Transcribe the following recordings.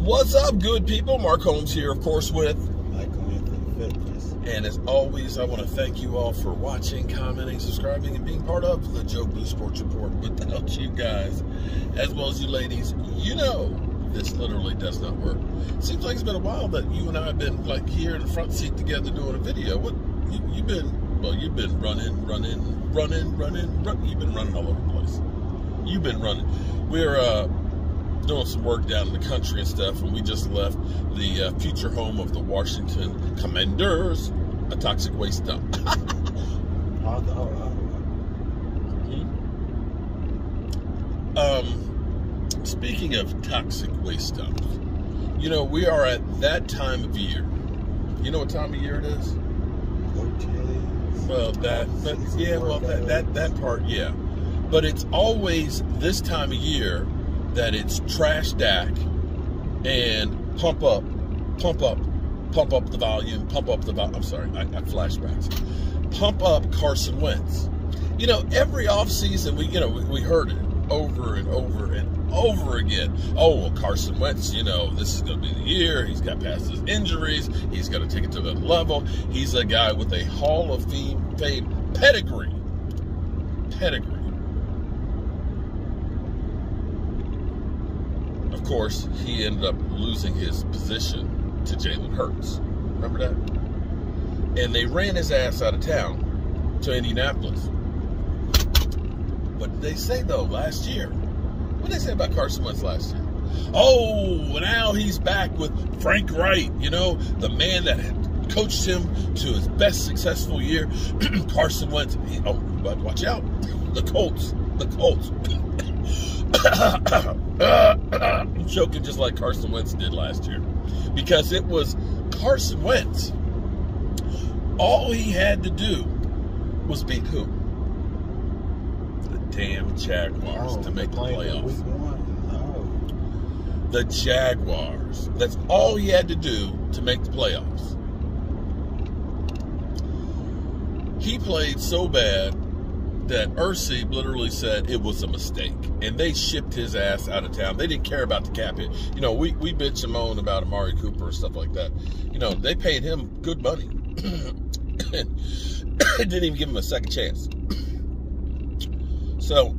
What's up, good people? Mark Holmes here, of course, with Fitness. And as always, I want to thank you all for watching, commenting, subscribing, and being part of the Joe Blue Sports Report. Without you guys, as well as you ladies, you know this literally does not work. Seems like it's been a while that you and I have been like here in the front seat together doing a video. What you've been? Well, you've been running. You've been running all over the place. You've been running. We're doing some work down in the country and stuff, and we just left the future home of the Washington Commanders, a toxic waste dump. Speaking of toxic waste dumps, you know, we are at that time of year. You know what time of year it is? Well, that part, yeah. But it's always this time of year that it's trash Dak and pump up the volume, I'm sorry, I got flashbacks. Pump up Carson Wentz. You know, every offseason we heard it over and over and over again. Oh, well, Carson Wentz, you know, this is going to be the year. He's got past his injuries. He's going to take it to another level. He's a guy with a Hall of Fame pedigree. Of course, he ended up losing his position to Jalen Hurts. Remember that? And they ran his ass out of town to Indianapolis. What did they say, though, last year? What did they say about Carson Wentz last year? Oh, now he's back with Frank Wright, you know, the man that had coached him to his best successful year. Carson Wentz. But watch out. The Colts. I'm choking just like Carson Wentz did last year. Because it was Carson Wentz. All he had to do was beat who? The damn Jaguars to make the playoffs. The Jaguars. That's all he had to do to make the playoffs. He played so bad that Orlovsky literally said it was a mistake, and they shipped his ass out of town. They didn't care about the cap hit. You know, we bitch and moan about Amari Cooper and stuff like that. You know, they paid him good money. Didn't even give him a second chance. So,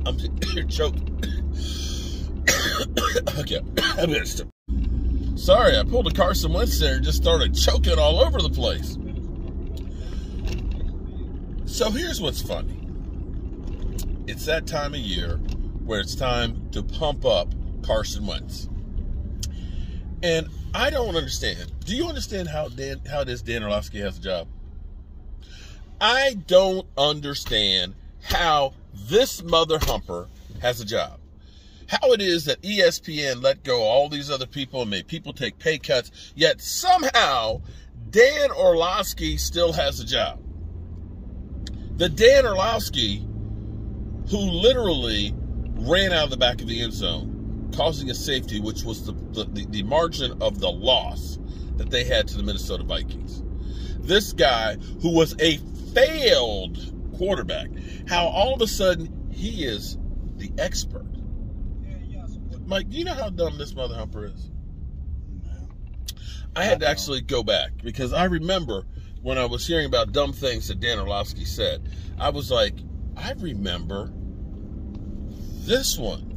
I'm choking. Okay, I missed him. Sorry, I pulled a Carson Wentz there and just started choking all over the place. So here's what's funny. It's that time of year where it's time to pump up Carson Wentz. And I don't understand. Do you understand how this Dan Orlovsky has a job? I don't understand how this mother humper has a job. How it is that ESPN let go all these other people and made people take pay cuts, yet somehow Dan Orlovsky still has a job. The Dan Orlovsky who literally ran out of the back of the end zone, causing a safety, which was the margin of the loss that they had to the Minnesota Vikings. This guy who was a failed quarterback, how all of a sudden he is the expert. Mike, do you know how dumb this mother humper is? I had to actually go back because I remember when I was hearing about dumb things that Dan Orlovsky said, I was like, I remember this one.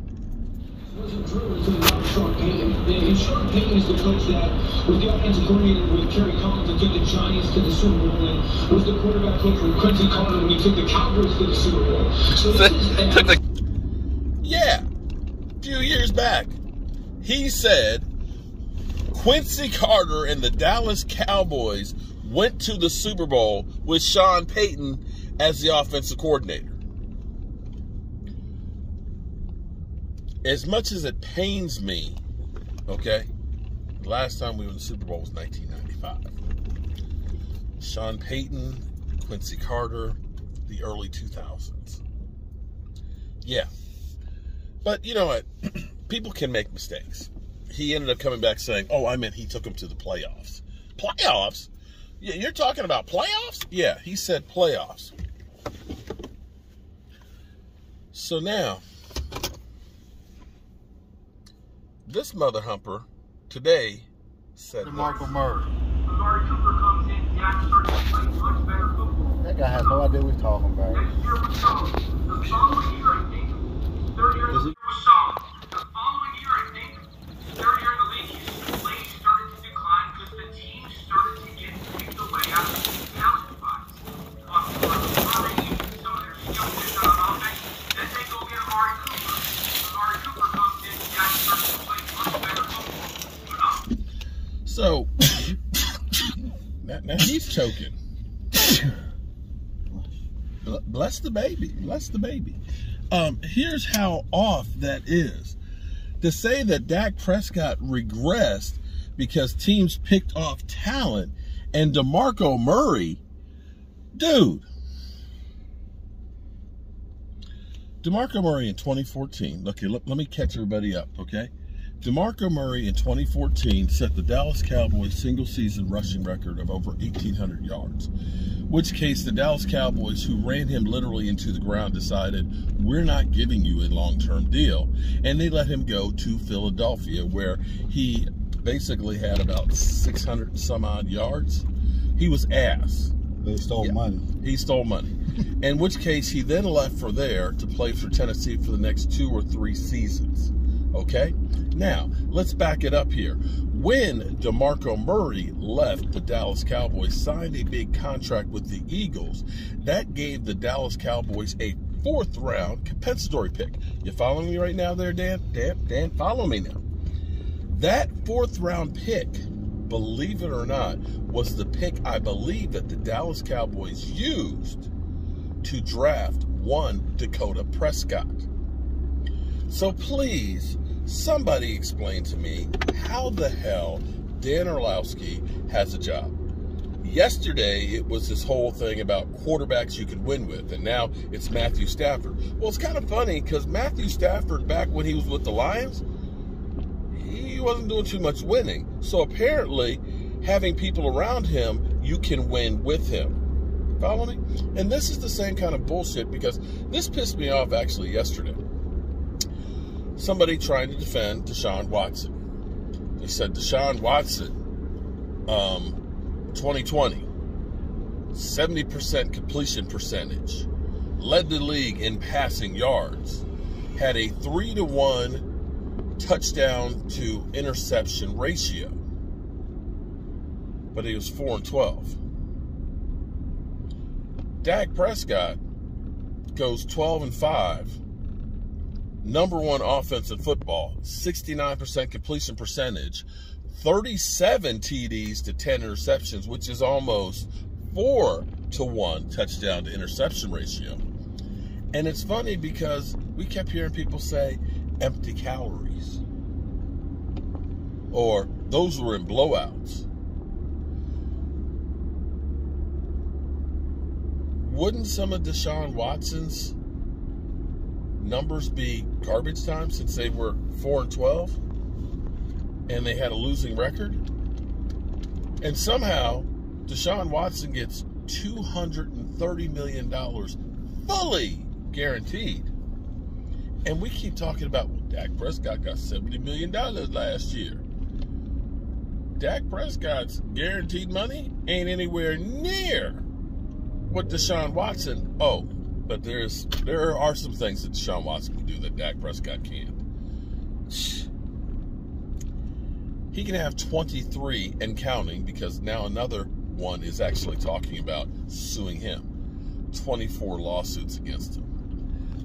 It wasn't true until Sean Payton. And Sean Payton is the coach that was the offensive coordinator with Kerry Collins and took the Giants to the Super Bowl, and was the quarterback coach with Quincy Carter when he took the Cowboys to the Super Bowl. So yeah, a few years back, he said Quincy Carter and the Dallas Cowboys went to the Super Bowl with Sean Payton as the offensive coordinator. As much as it pains me, okay, the last time we were in the Super Bowl was 1995. Sean Payton, Quincy Carter, the early 2000s. Yeah. But you know what? People can make mistakes. He ended up coming back saying, oh, I meant he took him to the playoffs. Playoffs? Yeah, you're talking about playoffs? Yeah, he said playoffs. So now, this mother humper today said DeMarco Murray. Amari Cooper comes in, Dak starts to play much better football. That guy has no idea what he's talking about. Next year was solid. The following year, I think, third year in the league was solid. The following year, I think, third year in the league, his play started to decline because the team started to get picked away out of the talent-wise. On Murray, some of their skill players on offense, then they go get Amari Cooper. Amari Cooper comes in, Dak starts to play much better football. So, now he's choking. Bless the baby. Bless the baby. Here's how off that is. To say that Dak Prescott regressed because teams picked off talent and DeMarco Murray, dude. DeMarco Murray in 2014. Look here, let me catch everybody up, okay? DeMarco Murray in 2014 set the Dallas Cowboys single-season rushing record of over 1,800 yards. Which case the Dallas Cowboys, who ran him literally into the ground, decided, we're not giving you a long-term deal. And they let him go to Philadelphia, where he basically had about 600 and some odd yards. He was ass. They stole money. He stole money. In which case he then left for there to play for Tennessee for the next 2 or 3 seasons. Okay? Now, let's back it up here. When DeMarco Murray left the Dallas Cowboys, signed a big contract with the Eagles, that gave the Dallas Cowboys a 4th round compensatory pick. You following me right now there, Dan? Dan, follow me now. That 4th round pick, believe it or not, was the pick I believe that the Dallas Cowboys used to draft one Dakota Prescott. So please, somebody explain to me how the hell Dan Orlovsky has a job. Yesterday, it was this whole thing about quarterbacks you could win with, and now it's Matthew Stafford. Well, it's kind of funny because Matthew Stafford, back when he was with the Lions, he wasn't doing too much winning. So apparently, having people around him, you can win with him. Follow me? And this is the same kind of bullshit because this pissed me off actually yesterday. Somebody trying to defend Deshaun Watson. They said Deshaun Watson, 2020, 70% completion percentage, led the league in passing yards, had a 3-to-1 touchdown to interception ratio, but he was 4-12. Dak Prescott goes 12-5. Number 1 offense in football, 69% completion percentage, 37 TDs to 10 interceptions, which is almost 4-to-1 touchdown to interception ratio. And it's funny because we kept hearing people say empty calories, or those were in blowouts. Wouldn't some of Deshaun Watson's numbers be garbage time since they were 4-12 and they had a losing record? And somehow Deshaun Watson gets $230 million fully guaranteed. And we keep talking about, well, Dak Prescott got $70 million last year. Dak Prescott's guaranteed money ain't anywhere near what Deshaun Watson, but there are some things that Deshaun Watson can do that Dak Prescott can't. He can have 23 and counting because now another one is actually talking about suing him. 24 lawsuits against him.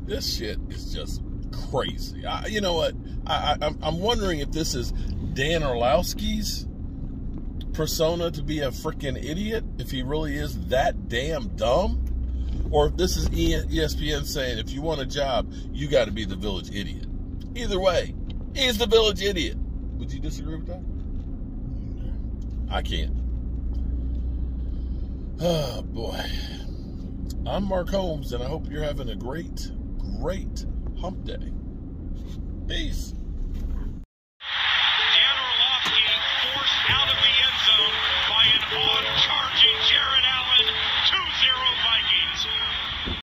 This shit is just crazy. You know what? I'm wondering if this is Dan Orlovsky's persona to be a freaking idiot, if he really is that damn dumb. Or if this is ESPN saying, if you want a job, you got to be the village idiot. Either way, he's the village idiot. Would you disagree with that? I can't. Oh, boy. I'm Mark Holmes, and I hope you're having a great, great hump day. Peace. Dan Orlovsky forced out of the end zone by an on-charging Jared